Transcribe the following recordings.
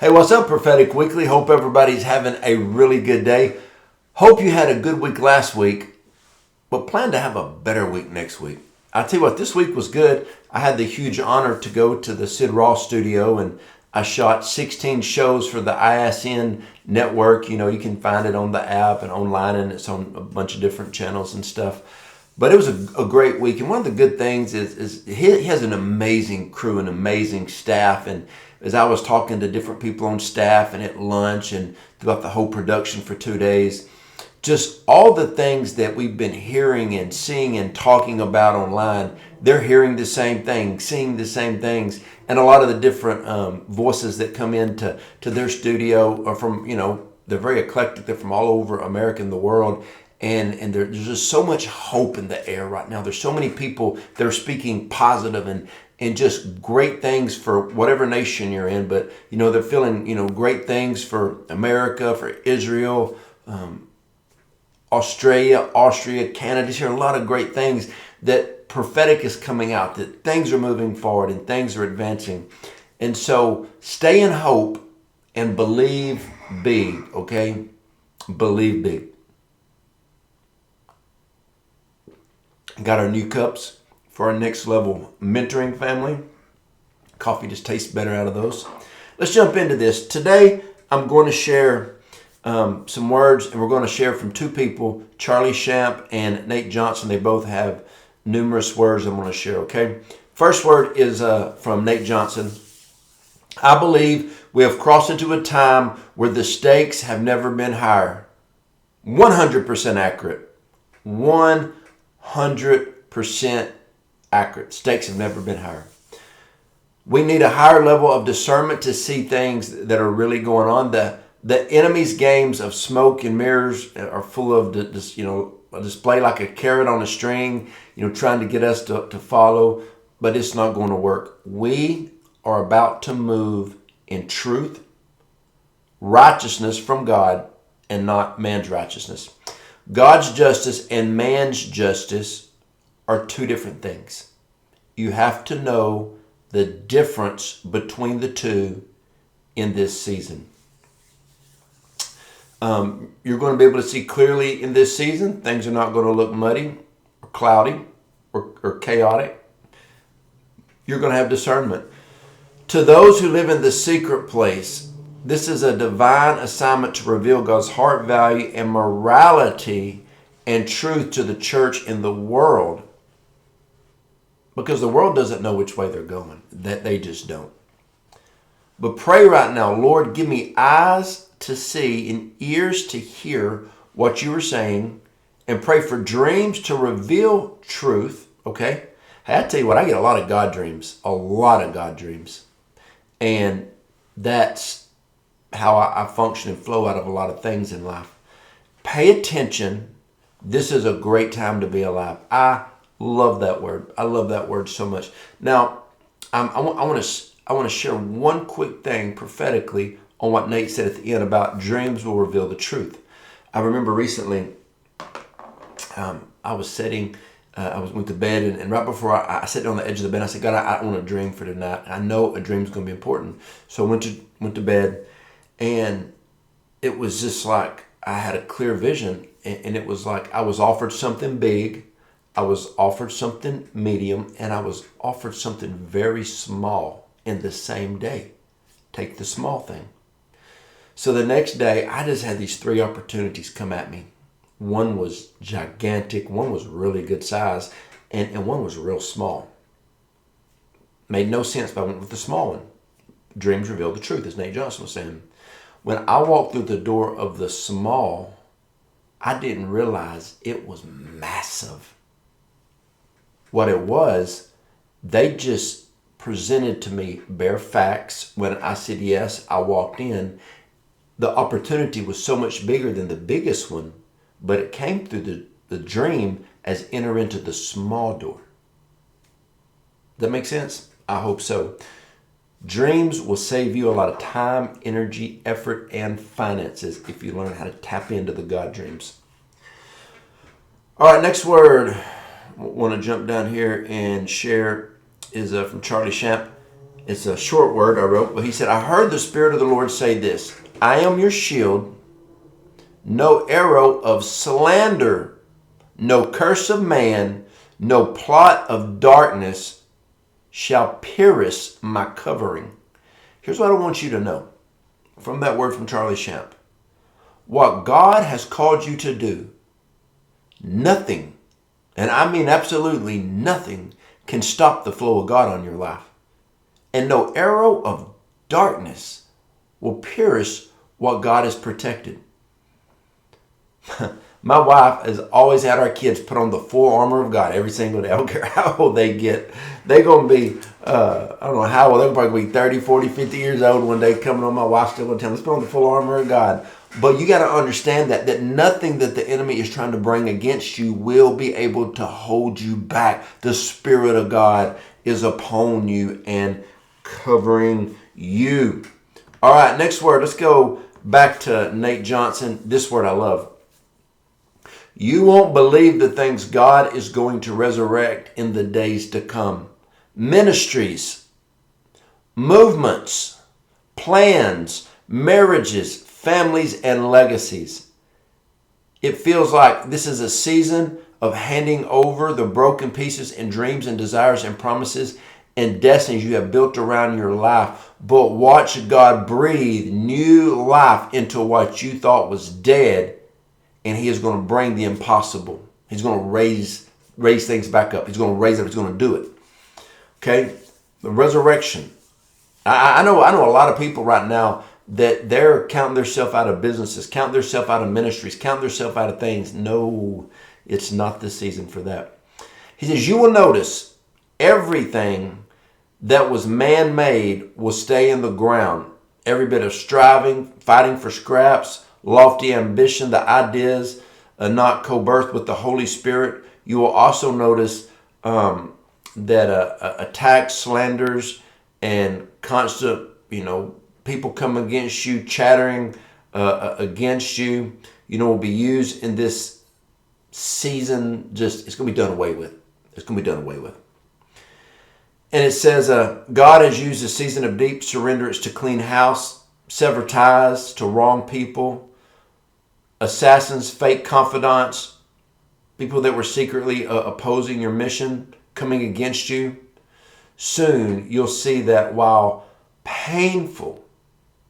Hey, what's up, Prophetic Weekly? Hope everybody's having a really good day. Hope you had a good week last week, but plan to have a better week next week. I'll tell you what, this week was good. I had the huge honor to go to the Sid Ross studio and I shot 16 shows for the ISN network. You know, you can find it on the app and online, and it's on a bunch of different channels and stuff. But it was a great week. And one of the good things is he has an amazing crew, an amazing staff. And as I was talking to different people on staff and at lunch and throughout the whole production for 2 days, just all the things that we've been hearing and seeing and talking about online, they're hearing the same thing, seeing the same things. And a lot of the different voices that come into their studio are from, they're very eclectic. They're from all over America and the world. And there's just so much hope in the air right now. There's so many people that are speaking positive and just great things for whatever nation you're in. But, they're feeling, great things for America, for Israel, Australia, Austria, Canada. Just hear a lot of great things that prophetic is coming out, that things are moving forward and things are advancing. And so stay in hope and believe big, okay? Believe big. Got our new cups for our next level mentoring family. Coffee just tastes better out of those. Let's jump into this. Today, I'm going to share some words, and we're going to share from two people, Charlie Shamp and Nate Johnston. They both have numerous words I'm going to share, okay? First word is from Nate Johnston. I believe we have crossed into a time where the stakes have never been higher. 100% accurate. 100% accurate. Stakes have never been higher. We need a higher level of discernment to see things that are really going on. The enemy's games of smoke and mirrors are full of this, a display like a carrot on a string, trying to get us to follow, but it's not going to work. We are about to move in truth, righteousness from God, and not man's righteousness. God's justice and man's justice are two different things. You have to know the difference between the two in this season. You're going to be able to see clearly in this season. Things are not going to look muddy or cloudy or chaotic. You're going to have discernment. To those who live in the secret place, this is a divine assignment to reveal God's heart value and morality and truth to the church in the world. Because the world doesn't know which way they're going. That they just don't. But pray right now, Lord, give me eyes to see and ears to hear what you are saying, and pray for dreams to reveal truth, okay? Hey, I tell you what, I get a lot of God dreams. And that's how I function and flow out of a lot of things in life. Pay attention. This is a great time to be alive. I love that word. I love that word so much. Now, I want to share one quick thing prophetically on what Nate said at the end about dreams will reveal the truth. I remember recently, I went to bed, and right before I sat down on the edge of the bed, I said, God, I want a dream for tonight. I know a dream's going to be important. So I went to bed, and it was just like I had a clear vision, and it was like I was offered something big, I was offered something medium, and I was offered something very small in the same day. Take the small thing. So the next day, I just had these three opportunities come at me. One was gigantic, one was really good size, and one was real small. Made no sense, but I went with the small one. Dreams reveal the truth, as Nate Johnston was saying. When I walked through the door of the small, I didn't realize it was massive. What it was, they just presented to me bare facts. When I said yes, I walked in. The opportunity was so much bigger than the biggest one, but it came through the dream as enter into the small door. Does that make sense? I hope so. Dreams will save you a lot of time, energy, effort, and finances if you learn how to tap into the God dreams. All right, next word I want to jump down here and share is from Charlie Shamp. It's a short word I wrote, but he said, I heard the Spirit of the Lord say this, I am your shield, no arrow of slander, no curse of man, no plot of darkness shall pierce my covering. Here's what I want you to know from that word from Charlie Shamp. What God has called you to do, nothing, and I mean absolutely nothing, can stop the flow of God on your life. And no arrow of darkness will pierce what God has protected. My wife has always had our kids put on the full armor of God every single day. I don't care how old they get. They're going to be, I don't know how old, they're probably be 30, 40, 50 years old one day coming on. My wife's still going to tell them, let's put on the full armor of God. But you got to understand that nothing that the enemy is trying to bring against you will be able to hold you back. The Spirit of God is upon you and covering you. All right, next word. Let's go back to Nate Johnston. This word I love. You won't believe the things God is going to resurrect in the days to come. Ministries, movements, plans, marriages, families, and legacies. It feels like this is a season of handing over the broken pieces and dreams and desires and promises and destinies you have built around your life. But watch God breathe new life into what you thought was dead. And he is going to bring the impossible. He's going to raise things back up. He's going to raise it. He's going to do it. Okay? The resurrection. I know a lot of people right now that they're counting themselves out of businesses, counting themselves out of ministries, counting themselves out of things. No, it's not the season for that. He says, you will notice everything that was man-made will stay in the ground. Every bit of striving, fighting for scraps, lofty ambition, the ideas not co-birthed with the Holy Spirit. You will also notice that attacks, slanders, and constant, people come against you, chattering against you, will be used in this season. It's going to be done away with. It's going to be done away with. And it says, God has used a season of deep surrenderance to clean house, sever ties to wrong people, assassins, fake confidants, people that were secretly opposing your mission, coming against you. Soon you'll see that while painful,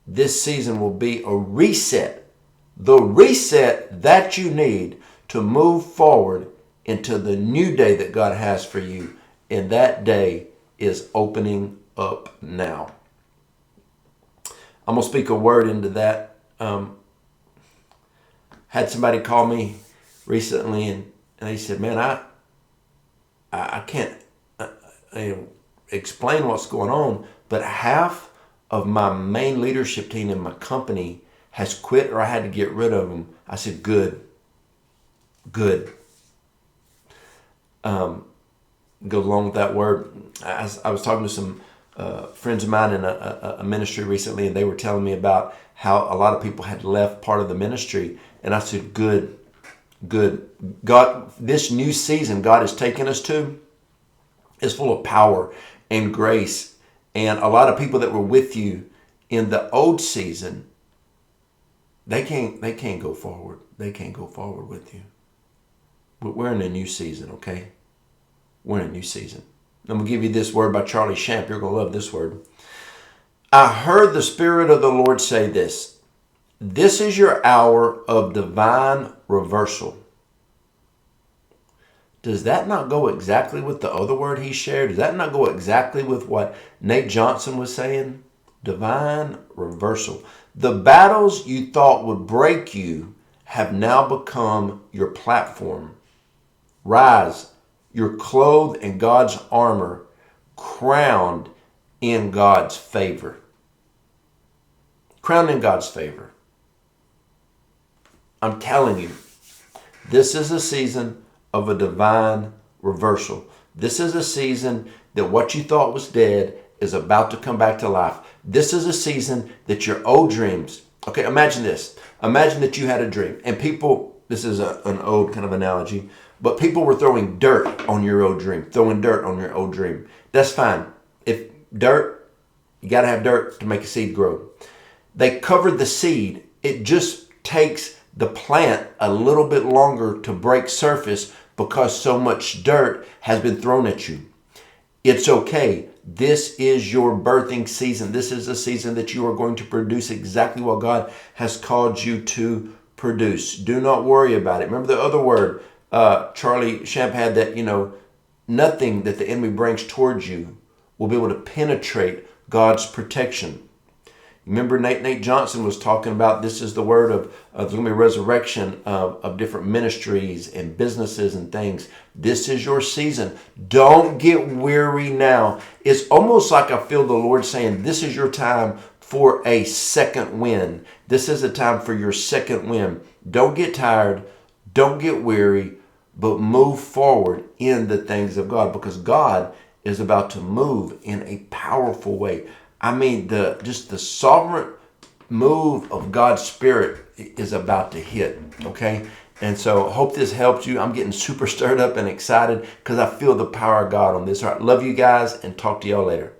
this season will be a reset. The reset that you need to move forward into the new day that God has for you. And that day is opening up now. I'm going to speak a word into that. Had somebody call me recently and they said, man, I can't explain what's going on, but half of my main leadership team in my company has quit or I had to get rid of them. I said, good. Go along with that word. I was talking to some friends of mine in a ministry recently, and they were telling me about how a lot of people had left part of the ministry. And I said, good. God, this new season God has taken us to is full of power and grace. And a lot of people that were with you in the old season, they can't go forward. They can't go forward with you. But we're in a new season, okay? We're in a new season. I'm going to give you this word by Charlie Shamp. You're going to love this word. I heard the Spirit of the Lord say this. This is your hour of divine reversal. Does that not go exactly with the other word he shared? Does that not go exactly with what Nate Johnston was saying? Divine reversal. The battles you thought would break you have now become your platform. Rise. You're clothed in God's armor, crowned in God's favor. Crowned in God's favor. I'm telling you, this is a season of a divine reversal. This is a season that what you thought was dead is about to come back to life. This is a season that your old dreams. Okay, imagine this. Imagine that you had a dream and people, this is an old kind of analogy, but people were throwing dirt on your old dream, That's fine. If dirt You got to have dirt to make a seed grow. They covered the seed. It just takes the plant a little bit longer to break surface because so much dirt has been thrown at you. It's okay. This is your birthing season. This is a season that you are going to produce exactly what God has called you to produce. Do not worry about it. Remember the other word, Charlie Shamp had that, nothing that the enemy brings towards you will be able to penetrate God's protection. Remember Nate Johnston was talking about this is the word of there's going to be a resurrection of different ministries and businesses and things. This is your season. Don't get weary now. It's almost like I feel the Lord saying this is your time for a second wind. This is a time for your second wind. Don't get tired. Don't get weary, but move forward in the things of God because God is about to move in a powerful way. I mean, the sovereign move of God's Spirit is about to hit, okay? And so hope this helps you. I'm getting super stirred up and excited because I feel the power of God on this. All right, love you guys and talk to y'all later.